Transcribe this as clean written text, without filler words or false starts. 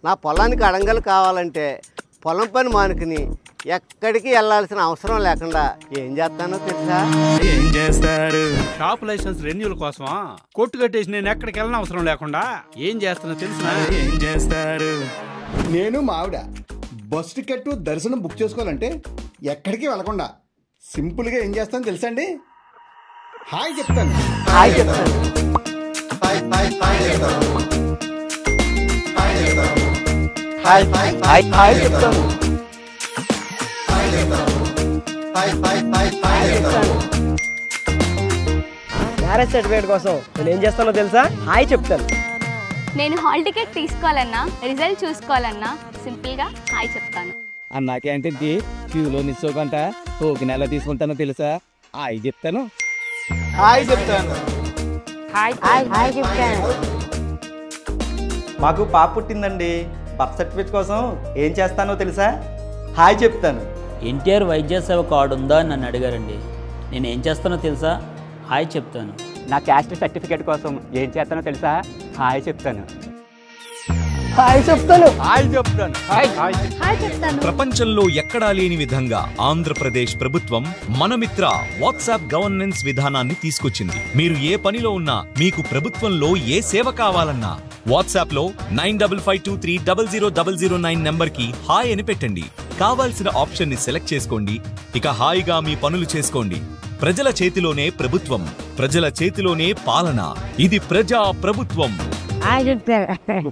నా పొలానికి అడంగలు కావాలంటే పొలం పని మానుకుని ఎక్కడికి వెళ్ళాల్సిన అవసరం లేకుండా ఏం చేస్తానో తెలుసా? ఏం చేస్తారు? షాప్ లైసెన్స్ రెన్యూల్ కోసమా? కొట్టు కట్టేసి నేను ఎక్కడికి వెళ్ళిన అవసరం లేకుండా ఏం చేస్తానో తెలుసా? ఏం చేస్తారు? నేను మా ఆవిడ బస్ టికెట్ దర్శనం బుక్ చేసుకోవాలంటే ఎక్కడికి వెళ్ళకుండా సింపుల్గా ఏం చేస్తాను తెలుసా అండి? హాయ్ చెప్తాను. హాయ్ చెప్తాను. హాయ్ చెప్తాను. మ్యారేజ్ సర్టిఫికేట్ కోసం నేను ఏం చేస్తానో తెలుసా? హాయ్ చెప్తాను. నేను హాల్ టికెట్ తీసుకోవాలన్నా రిజల్ట్ చూసుకోవాలన్నా సింపుల్గా హాయ్ చెప్తాను. అన్నా క్యాంటీన్కి క్యూలో నిల్చోకుండా టోకెన్ ఎలా తీసుకుంటానో తెలుసా? హాయ్ చెప్తాను. హాయ్ చెప్తాను. హాయ్ చెప్తాను. మాకు పాప పుట్టిందండి. బర్త్ సర్టిఫికేట్ కోసం ఏం చేస్తానో తెలుసా? హాయ్ చెప్తాను. ఎన్టీఆర్ వైద్య సేవ కార్డు ఉందా అని నన్ను అడిగారండి. నేను ఏం చేస్తానో తెలుసా? హాయ్ చెప్తాను. నా క్యాస్ట్ సర్టిఫికేట్ కోసం ఏం చేస్తానో తెలుసా? హాయ్ చెప్తాను. హాయ్ చెప్తాను. హాయ్ చెప్తాను. హాయ్ చెప్తాను. ప్రపంచంలో ఎక్కడా లేని విధంగా ఆంధ్రప్రదేశ్ ప్రభుత్వం మనమిత్ర వాట్సాప్ గవర్నెన్స్ విధానాన్ని తీసుకొచ్చింది. మీరు ఏ పనిలో ఉన్నా మీకు ప్రభుత్వంలో ఏ సేవ కావాలన్నా వాట్సాప్ లో 9552300009 నంబర్ కి హాయ్ అని పెట్టండి. కావాల్సిన ఆప్షన్ ని సెలెక్ట్ చేసుకోండి. ఇక హాయిగా మీ పనులు చేసుకోండి. ప్రజల చేతిలోనే ప్రభుత్వం, ప్రజల చేతిలోనే పాలన. ఇది ప్రజా ప్రభుత్వం. హాయ్ చెప్తాను.